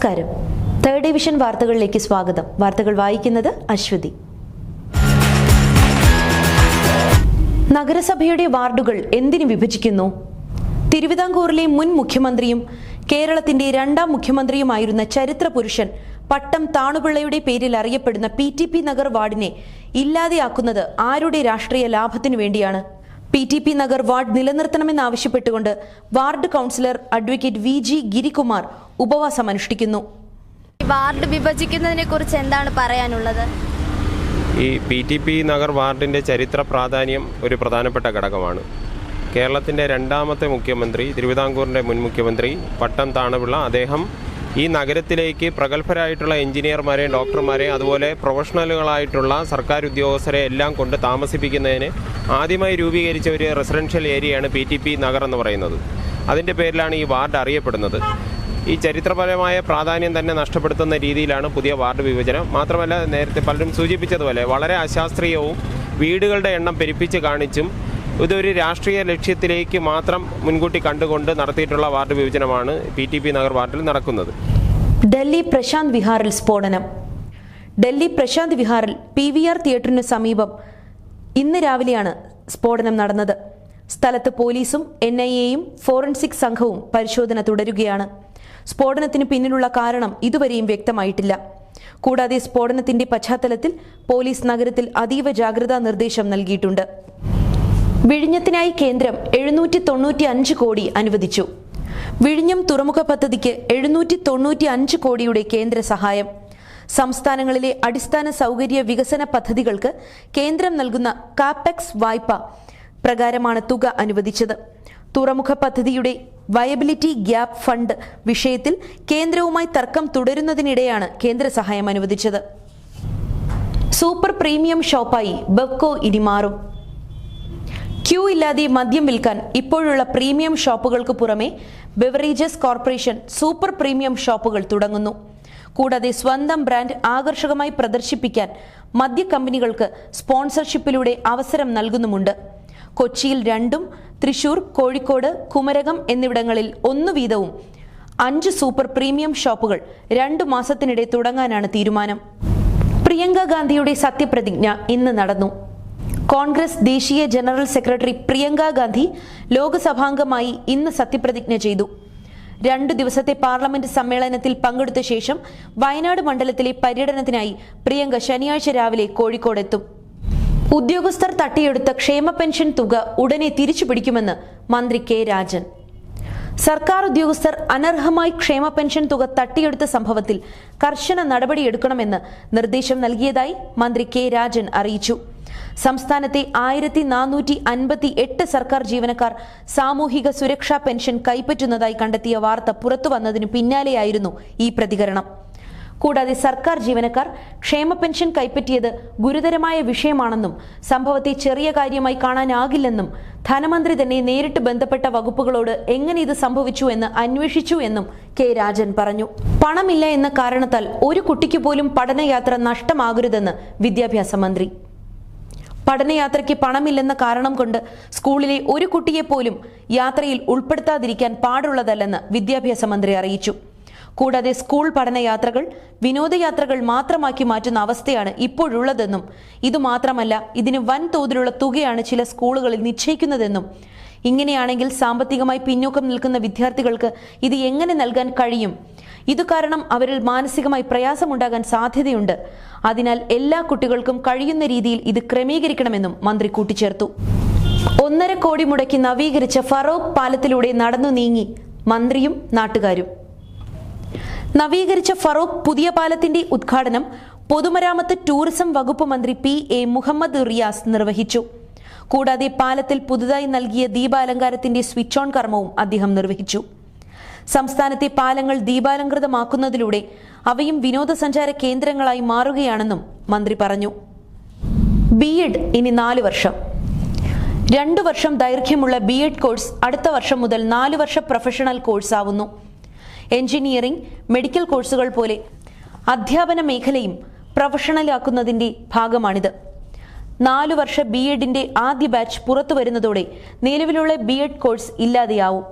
നമസ്കാരം. Third division വാർത്തകളിലേക്ക് സ്വാഗതം. വാർത്തകൾ വായിക്കുന്നത് അശ്വതി. നഗരസഭയുടെ വാർഡുകൾ എന്തിനു വിഭജിക്കുന്നു? തിരുവിതാംകൂറിലെ മുൻ മുഖ്യമന്ത്രിയും കേരളത്തിന്റെ രണ്ടാം മുഖ്യമന്ത്രിയുമായിരുന്ന ചരിത്ര പുരുഷൻ പട്ടം താണുപിള്ളയുടെ പേരിൽ അറിയപ്പെടുന്ന PTP നഗർ വാർഡിനെ ഇല്ലാതെയാക്കുന്നത് ആരുടെ രാഷ്ട്രീയ ലാഭത്തിനു വേണ്ടിയാണ്? PTP നഗർ വാർഡ് നിലനിർത്തണമെന്നാവശ്യപ്പെട്ടുകൊണ്ട് ward councillor advocate VG Girikumar ഉപവാസം അനുഷ്ഠിക്കുന്നു. വാർഡ് വിഭജിക്കുന്നതിനെ കുറിച്ച് എന്താണ് പറയാനുള്ളത്? ഈ PTP നഗർ വാർഡിൻ്റെ ചരിത്ര പ്രാധാന്യം ഒരു പ്രധാനപ്പെട്ട ഘടകമാണ്. കേരളത്തിൻ്റെ രണ്ടാമത്തെ മുഖ്യമന്ത്രി, തിരുവിതാംകൂറിൻ്റെ മുൻ മുഖ്യമന്ത്രി പട്ടം താണുപിള്ള, അദ്ദേഹം ഈ നഗരത്തിലേക്ക് പ്രഗത്ഭരായിട്ടുള്ള എഞ്ചിനീയർമാരെയും ഡോക്ടർമാരെയും അതുപോലെ പ്രൊഫഷണലുകളായിട്ടുള്ള സർക്കാർ ഉദ്യോഗസ്ഥരെ എല്ലാം കൊണ്ട് താമസിപ്പിക്കുന്നതിന് ആദ്യമായി രൂപീകരിച്ച ഒരു റെസിഡൻഷ്യൽ ഏരിയയാണ് PTP നഗർ എന്ന് പറയുന്നത്. അതിൻ്റെ പേരിലാണ് ഈ വാർഡ് അറിയപ്പെടുന്നത്. ഈ ചരിത്രപരമായ പ്രാധാന്യം തന്നെ നഷ്ടപ്പെടുത്തുന്ന രീതിയിലാണ് പുതിയ വാർഡ് വിഭജനം. മാത്രമല്ല, നേരത്തെ പലരും സൂചിപ്പിച്ചതുപോലെ വളരെ അശാസ്ത്രീയവും വീടുകളുടെ എണ്ണം പെരുപ്പിച്ച് കാണിച്ചും ഇതൊരു രാഷ്ട്രീയ ലക്ഷ്യത്തിലേക്ക് മാത്രം മുൻകൂട്ടി കണ്ടുകൊണ്ട് നടത്തിയിട്ടുള്ള വാർഡ് വിഭജനമാണ് PTP നഗർ വാർഡിൽ നടക്കുന്നത്. ഡൽഹി പ്രശാന്ത് വിഹാറിൽ സ്ഫോടനം. ഡൽഹി പ്രശാന്ത് വിഹാറിൽ PVR തിയേറ്ററിനു സമീപം ഇന്ന് രാവിലെയാണ് സ്ഫോടനം നടന്നത്. സ്ഥലത്ത് പോലീസും NIAയും ഫോറൻസിക് സംഘവും പരിശോധന തുടരുകയാണ്. സ്ഫോടനത്തിന് പിന്നിലുള്ള കാരണം ഇതുവരെയും വ്യക്തമായിട്ടില്ല. കൂടാതെ സ്ഫോടനത്തിന്റെ പശ്ചാത്തലത്തിൽ പോലീസ് നഗരത്തിൽ അതീവ ജാഗ്രതാ നിർദ്ദേശം നൽകിയിട്ടുണ്ട്. വിഴിഞ്ഞത്തിനായി കേന്ദ്രം 795 കോടി അനുവദിച്ചു. വിഴിഞ്ഞം തുറമുഖ പദ്ധതിക്ക് 795 കോടിയുടെ കേന്ദ്ര സഹായം. സംസ്ഥാനങ്ങളിലെ അടിസ്ഥാന സൗകര്യ വികസന പദ്ധതികൾക്ക് കേന്ദ്രം നൽകുന്ന കാപെക്സ് വായ്പ പ്രകാരമാണ് തുക അനുവദിച്ചത്. തുറമുഖ പദ്ധതിയുടെ വയബിലിറ്റി ഗ്യാപ്പ് ഫണ്ട് വിഷയത്തിൽ കേന്ദ്രവുമായി തർക്കം തുടരുന്നതിനിടെയാണ് കേന്ദ്ര സഹായം അനുവദിച്ചത്. സൂപ്പർ പ്രീമിയം ഷോപ്പായി ബെവ്കോ ഇനി മാറും. ക്യൂ ഇല്ലാതെ മദ്യം വിൽക്കാൻ ഇപ്പോഴുള്ള പ്രീമിയം ഷോപ്പുകൾക്ക് പുറമെ ബെവറേജസ് കോർപ്പറേഷൻ സൂപ്പർ പ്രീമിയം ഷോപ്പുകൾ തുടങ്ങുന്നു. കൂടാതെ സ്വന്തം ബ്രാൻഡ് ആകർഷകമായി പ്രദർശിപ്പിക്കാൻ മദ്യ കമ്പനികൾക്ക് സ്പോൺസർഷിപ്പിലൂടെ അവസരം നൽകുന്നുമുണ്ട്. കൊച്ചിയിൽ 2, തൃശൂർ, കോഴിക്കോട്, കുമരകം എന്നിവിടങ്ങളിൽ 1 വീതവും 5 സൂപ്പർ പ്രീമിയം ഷോപ്പുകൾ 2 മാസത്തിനിടെ തുടങ്ങാനാണ് തീരുമാനം. പ്രിയങ്ക ഗാന്ധിയുടെ സത്യപ്രതിജ്ഞ ഇന്ന് നടന്നു. കോൺഗ്രസ് ദേശീയ ജനറൽ സെക്രട്ടറി പ്രിയങ്ക ഗാന്ധി ലോക്സഭാംഗമായി ഇന്ന് സത്യപ്രതിജ്ഞ ചെയ്തു. 2 ദിവസത്തെ പാർലമെന്റ് സമ്മേളനത്തിൽ പങ്കെടുത്ത ശേഷം വയനാട് മണ്ഡലത്തിലെ പര്യടനത്തിനായി പ്രിയങ്ക ശനിയാഴ്ച രാവിലെ കോഴിക്കോടെത്തും. ഉദ്യോഗസ്ഥർ തട്ടിയെടുത്ത ക്ഷേമ പെൻഷൻ തുക ഉടനെ തിരിച്ചുപിടിക്കുമെന്ന് മന്ത്രി K രാജൻ. സർക്കാർ ഉദ്യോഗസ്ഥർ അനർഹമായി ക്ഷേമ പെൻഷൻ തുക തട്ടിയെടുത്ത സംഭവത്തിൽ കർശന നടപടിയെടുക്കണമെന്ന് നിർദ്ദേശം നൽകിയതായി മന്ത്രി K രാജൻ അറിയിച്ചു. സംസ്ഥാനത്തെ 1458 സർക്കാർ ജീവനക്കാർ സാമൂഹിക സുരക്ഷാ പെൻഷൻ കൈപ്പറ്റുന്നതായി കണ്ടെത്തിയ വാർത്ത പുറത്തുവന്നതിനു പിന്നാലെയായിരുന്നു ഈ പ്രതികരണം. കൂടാതെ സർക്കാർ ജീവനക്കാർ ക്ഷേമ പെൻഷൻ കൈപ്പറ്റിയത് ഗുരുതരമായ വിഷയമാണെന്നും സംഭവത്തെ ചെറിയ കാര്യമായി കാണാനാകില്ലെന്നും ധനമന്ത്രി തന്നെ നേരിട്ട് ബന്ധപ്പെട്ട വകുപ്പുകളോട് എങ്ങനെ ഇത് സംഭവിച്ചു എന്ന് അന്വേഷിച്ചു എന്നും K രാജൻ പറഞ്ഞു. പണമില്ല എന്ന കാരണത്താൽ ഒരു കുട്ടിക്ക് പോലും പഠനയാത്ര നഷ്ടമാകരുതെന്ന് വിദ്യാഭ്യാസ മന്ത്രി. പഠനയാത്രയ്ക്ക് പണമില്ലെന്ന കാരണം കൊണ്ട് സ്കൂളിലെ ഒരു കുട്ടിയെ പോലും യാത്രയിൽ ഉൾപ്പെടുത്താതിരിക്കാൻ പാടുള്ളതല്ലെന്ന് വിദ്യാഭ്യാസ മന്ത്രി അറിയിച്ചു. കൂടാതെ സ്കൂൾ പഠനയാത്രകൾ വിനോദയാത്രകൾ മാത്രമാക്കി മാറ്റുന്ന അവസ്ഥയാണ് ഇപ്പോഴുള്ളതെന്നും ഇതുമാത്രമല്ല, ഇതിന് വൻതോതിലുള്ള തുകയാണ് ചില സ്കൂളുകളിൽ നിശ്ചയിക്കുന്നതെന്നും ഇങ്ങനെയാണെങ്കിൽ സാമ്പത്തികമായി പിന്നോക്കം നിൽക്കുന്ന വിദ്യാർത്ഥികൾക്ക് ഇത് എങ്ങനെ നൽകാൻ കഴിയും? ഇതു കാരണം അവരിൽ മാനസികമായി പ്രയാസമുണ്ടാകാൻ സാധ്യതയുണ്ട്. അതിനാൽ എല്ലാ കുട്ടികൾക്കും കഴിയുന്ന രീതിയിൽ ഇത് ക്രമീകരിക്കണമെന്നും മന്ത്രി കൂട്ടിച്ചേർത്തു. 1.5 കോടി മുടക്കി നവീകരിച്ച ഫറോക്ക് പാലത്തിലൂടെ നടന്നു നീങ്ങി മന്ത്രിയും നാട്ടുകാരും. നവീകരിച്ച ഫറോക്ക് പുതിയ പാലത്തിന്റെ ഉദ്ഘാടനം പൊതുമരാമത്ത് ടൂറിസം വകുപ്പ് മന്ത്രി PA മുഹമ്മദ് റിയാസ് നിർവഹിച്ചു. കൂടാതെ പാലത്തിൽ പുതുതായി നൽകിയ ദീപാലങ്കാരത്തിന്റെ സ്വിച്ച് ഓൺ കർമ്മവും അദ്ദേഹം നിർവഹിച്ചു. സംസ്ഥാനത്തെ പാലങ്ങൾ ദീപാലങ്കൃതമാക്കുന്നതിലൂടെ അവയും വിനോദസഞ്ചാര കേന്ദ്രങ്ങളായി മാറുകയാണെന്നും മന്ത്രി പറഞ്ഞു. B.Ed ഇനി 4 വർഷം. 2 വർഷം ദൈർഘ്യമുള്ള B.Ed കോഴ്സ് അടുത്ത വർഷം മുതൽ 4 വർഷ പ്രൊഫഷണൽ കോഴ്സ് ആവുന്നു. എഞ്ചിനീയറിംഗ്, മെഡിക്കൽ കോഴ്സുകൾ പോലെ അധ്യാപന മേഖലയും പ്രൊഫഷണലാക്കുന്നതിന്റെ ഭാഗമാണിത്. 4 വർഷ B.Edന്റെ ആദ്യ ബാച്ച് പുറത്തു വരുന്നതോടെ നിലവിലുള്ള B.Ed കോഴ്സ് ഇല്ലാതെയാവും.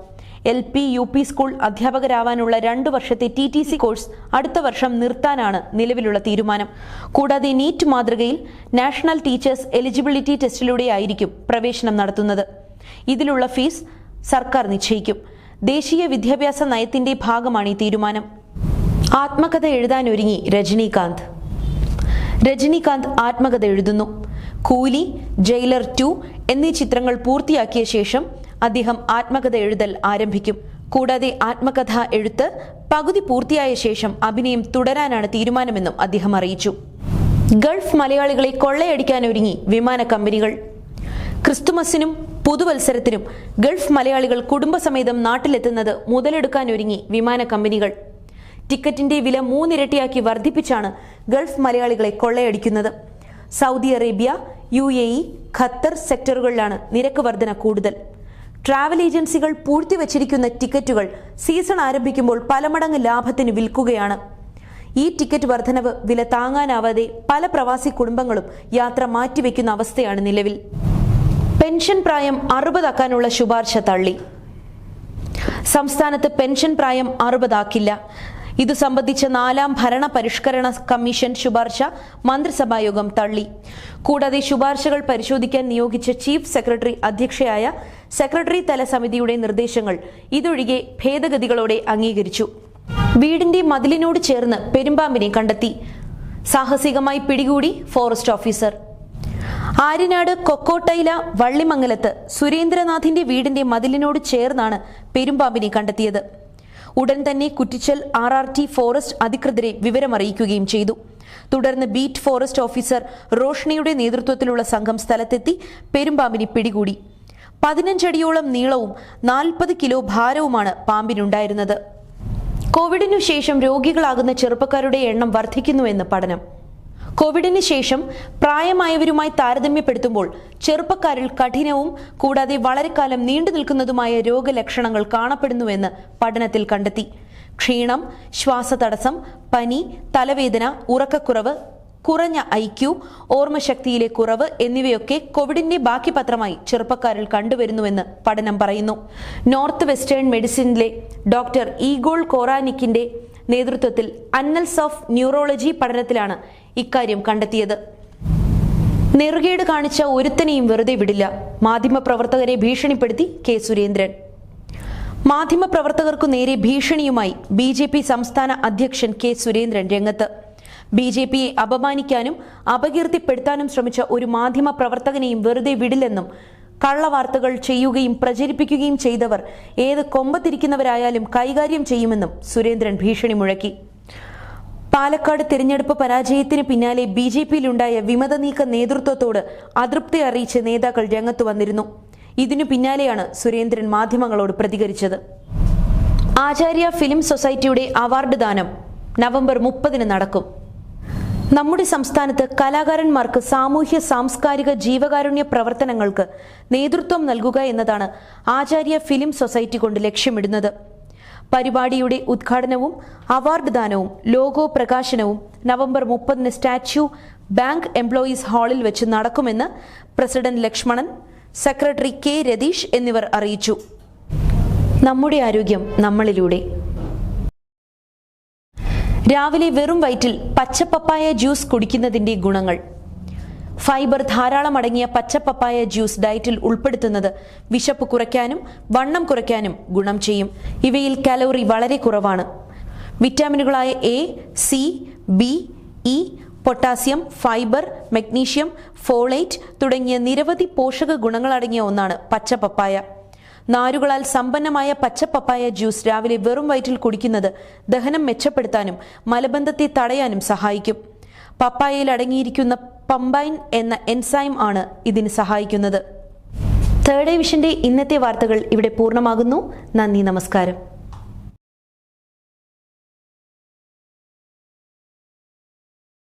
LP, UP സ്കൂൾ അധ്യാപകരാവാനുള്ള 2 വർഷത്തെ TTC കോഴ്സ് അടുത്ത വർഷം നിർത്താനാണ് നിലവിലുള്ള തീരുമാനം. കൂടാതെ നീറ്റ് മാതൃകയിൽ നാഷണൽ ടീച്ചേഴ്സ് എലിജിബിലിറ്റി ടെസ്റ്റിലൂടെയായിരിക്കും പ്രവേശനം നടത്തുന്നത്. ഇതിലുള്ള ഫീസ് സർക്കാർ നിശ്ചയിക്കും. ദേശീയ വിദ്യാഭ്യാസ നയത്തിന്റെ ഭാഗമാണ് ഈ തീരുമാനം. ആത്മകഥ എഴുതാനൊരുങ്ങി രജനീകാന്ത്. രജനീകാന്ത് ആത്മകഥ എഴുതുന്നു. കൂലി, ജയിലർ 2 എന്നീ ചിത്രങ്ങൾ പൂർത്തിയാക്കിയ ശേഷം അദ്ദേഹം ആത്മകഥ എഴുതൽ ആരംഭിക്കും. കൂടാതെ ആത്മകഥ എഴുത്ത് പകുതി പൂർത്തിയായ ശേഷം അഭിനയം തുടരാനാണ് തീരുമാനമെന്നും അദ്ദേഹം അറിയിച്ചു. ഗൾഫ് മലയാളികളെ കൊള്ളയടിക്കാനൊരുങ്ങി വിമാന കമ്പനികൾ. ക്രിസ്തുമസിനും പുതുവത്സരത്തിനും ഗൾഫ് മലയാളികൾ കുടുംബസമേതം നാട്ടിലെത്തുന്നത് മുതലെടുക്കാനൊരുങ്ങി വിമാന കമ്പനികൾ. ടിക്കറ്റിന്റെ വില 3 ഇരട്ടിയാക്കി വർദ്ധിപ്പിച്ചാണ് ഗൾഫ് മലയാളികളെ കൊള്ളയടിക്കുന്നത്. സൗദി അറേബ്യ, UAE, ഖത്തർ സെക്ടറുകളിലാണ് നിരക്ക് വർധന കൂടുതൽ. ട്രാവൽ ഏജൻസികൾ പൂഴ്ത്തിവച്ചിരിക്കുന്ന ടിക്കറ്റുകൾ സീസൺ ആരംഭിക്കുമ്പോൾ പല മടങ്ങ് ലാഭത്തിന് വിൽക്കുകയാണ്. ഈ ടിക്കറ്റ് വർധനവ് വില താങ്ങാനാവാതെ പല പ്രവാസി കുടുംബങ്ങളും യാത്ര മാറ്റിവെക്കുന്ന അവസ്ഥയാണ് നിലവിൽ. പെൻഷൻ പ്രായം 60 ആക്കാനുള്ള ശുപാർശ തള്ളി. സംസ്ഥാനത്ത് പെൻഷൻ പ്രായം 60 ആക്കില്ല. ഇതു സംബന്ധിച്ച 4ാം ഭരണ പരിഷ്കരണ കമ്മീഷൻ ശുപാർശ മന്ത്രിസഭായോഗം തള്ളി. കൂടാതെ ശുപാർശകൾ പരിശോധിക്കാൻ നിയോഗിച്ച ചീഫ് സെക്രട്ടറി അധ്യക്ഷയായ സെക്രട്ടറി തല സമിതിയുടെ നിർദ്ദേശങ്ങൾ ഇതൊഴികെ ഭേദഗതികളോടെ അംഗീകരിച്ചു. വീടിന്റെ മതിലിനോട് ചേർന്ന് പെരുമ്പാമ്പിനെ കണ്ടെത്തി. സാഹസികമായി പിടികൂടി ഫോറസ്റ്റ് ഓഫീസർ. ആര്യനാട് കൊക്കോട്ടൈല വള്ളിമംഗലത്ത് സുരേന്ദ്രനാഥിന്റെ വീടിന്റെ മതിലിനോട് ചേർന്നാണ് പെരുമ്പാമ്പിനെ കണ്ടെത്തിയത്. ഉടൻ തന്നെ കുറ്റിച്ചൽ RRT ഫോറസ്റ്റ് അധികൃതരെ വിവരമറിയിക്കുകയും ചെയ്തു. തുടർന്ന് ബീറ്റ് ഫോറസ്റ്റ് ഓഫീസർ റോഷ്നിയുടെ നേതൃത്വത്തിലുള്ള സംഘം സ്ഥലത്തെത്തി പെരുമ്പാമ്പിനെ പിടികൂടി. 15 അടിയോളം നീളവും 40 കിലോ ഭാരവുമാണ് പാമ്പിനുണ്ടായിരുന്നത്. കോവിഡിനു ശേഷം രോഗികളാകുന്ന ചെറുപ്പക്കാരുടെ എണ്ണം വർദ്ധിക്കുന്നുവെന്ന് പഠനം. കോവിഡിന് ശേഷം പ്രായമായവരുമായി താരതമ്യപ്പെടുത്തുമ്പോൾ ചെറുപ്പക്കാരിൽ കഠിനവും കൂടാതെ വളരെ കാലം നീണ്ടു നിൽക്കുന്നതുമായ രോഗലക്ഷണങ്ങൾ കാണപ്പെടുന്നുവെന്ന് പഠനത്തിൽ കണ്ടെത്തി. ക്ഷീണം, ശ്വാസതടസ്സം, പനി, തലവേദന, ഉറക്കക്കുറവ്, കുറഞ്ഞ IQ, ഓർമ്മശക്തിയിലെ കുറവ് എന്നിവയൊക്കെ കോവിഡിന്റെ ബാക്കി പത്രമായി ചെറുപ്പക്കാരിൽ കണ്ടുവരുന്നുവെന്ന് പഠനം പറയുന്നു. നോർത്ത് വെസ്റ്റേൺ മെഡിസിനിലെ ഡോക്ടർ ഈഗോൾ കോറാനിക്കിന്റെ നേതൃത്വത്തിൽ അന്നൽസ് ഓഫ് ന്യൂറോളജി പഠനത്തിലാണ് ഇക്കാര്യം കണ്ടെത്തിയത്. നെറുകേട് കാണിച്ച ഒരുത്തനെയും വെറുതെ വിടില്ല. മാധ്യമപ്രവർത്തകരെ ഭീഷണിപ്പെടുത്തി K. സുരേന്ദ്രൻ. മാധ്യമപ്രവർത്തകർക്കു നേരെ ഭീഷണിയുമായി BJP സംസ്ഥാന അധ്യക്ഷൻ K. സുരേന്ദ്രൻ രംഗത്ത്. BJPയെ അപമാനിക്കാനും അപകീർത്തിപ്പെടുത്താനും ശ്രമിച്ച ഒരു മാധ്യമ പ്രവർത്തകനെയും വെറുതെ വിടില്ലെന്നും കള്ളവാർത്തകൾ ചെയ്യുകയും പ്രചരിപ്പിക്കുകയും ചെയ്തവർ ഏത് കൊമ്പത്തിരിക്കുന്നവരായാലും കൈകാര്യം ചെയ്യുമെന്നും സുരേന്ദ്രൻ ഭീഷണി മുഴക്കി. പാലക്കാട് തിരഞ്ഞെടുപ്പ് പരാജയത്തിന് പിന്നാലെ BJPയിലുണ്ടായ വിമത നീക്ക നേതൃത്വത്തോട് അതൃപ്തി അറിയിച്ച് നേതാക്കൾ രംഗത്തു വന്നിരുന്നു. ഇതിനു പിന്നാലെയാണ് സുരേന്ദ്രൻ മാധ്യമങ്ങളോട് പ്രതികരിച്ചത്. ആചാര്യ ഫിലിം സൊസൈറ്റിയുടെ അവാർഡ് ദാനം നവംബർ 30 നടക്കും. നമ്മുടെ സംസ്ഥാനത്ത് കലാകാരന്മാർക്ക് സാമൂഹ്യ സാംസ്കാരിക ജീവകാരുണ്യ പ്രവർത്തനങ്ങൾക്ക് നേതൃത്വം നൽകുക എന്നതാണ് ആചാര്യ ഫിലിം സൊസൈറ്റി കൊണ്ട് ലക്ഷ്യമിടുന്നത്. പരിപാടിയുടെ ഉദ്ഘാടനവും അവാർഡ് ദാനവും ലോഗോ പ്രകാശനവും നവംബർ 30 സ്റ്റാച്യു ബാങ്ക് എംപ്ലോയീസ് ഹാളിൽ വെച്ച് നടക്കുമെന്ന് president Lakshmanan, secretary K. Ratheesh എന്നിവർ അറിയിച്ചു. നമ്മുടെ ആരോഗ്യം നമ്മളിലൂടെ. രാവിലെ വെറും വയറ്റിൽ പച്ചപ്പപ്പായ ജ്യൂസ് കുടിക്കുന്നതിന്റെ ഗുണങ്ങൾ. ഫൈബർ ധാരാളം അടങ്ങിയ പച്ചപ്പപ്പായ ജ്യൂസ് ഡയറ്റിൽ ഉൾപ്പെടുത്തുന്നത് വിശപ്പ് കുറയ്ക്കാനും വണ്ണം കുറയ്ക്കാനും ഗുണം ചെയ്യും. ഇവയിൽ കാലോറി വളരെ കുറവാണ്. വിറ്റാമിനുകളായ A, C, B, E, potassium, fibre, magnesium, folate തുടങ്ങിയ നിരവധി പോഷക ഗുണങ്ങളടങ്ങിയ ഒന്നാണ് പച്ചപ്പപ്പായ. നാരുകളാൽ സമ്പന്നമായ പച്ചപ്പപ്പായ ജ്യൂസ് രാവിലെ വെറും വയറ്റിൽ കുടിക്കുന്നത് ദഹനം മെച്ചപ്പെടുത്താനും മലബന്ധത്തെ തടയാനും സഹായിക്കും. പപ്പായയിൽ അടങ്ങിയിരിക്കുന്ന പമ്പൈൻ എന്ന എൻസൈം ആണ് ഇതിന് സഹായിക്കുന്നത്. തേർഡ് വിഷന്റെ ഇന്നത്തെ വാർത്തകൾ ഇവിടെ പൂർണ്ണമാകുന്നു. നന്ദി, നമസ്കാരം.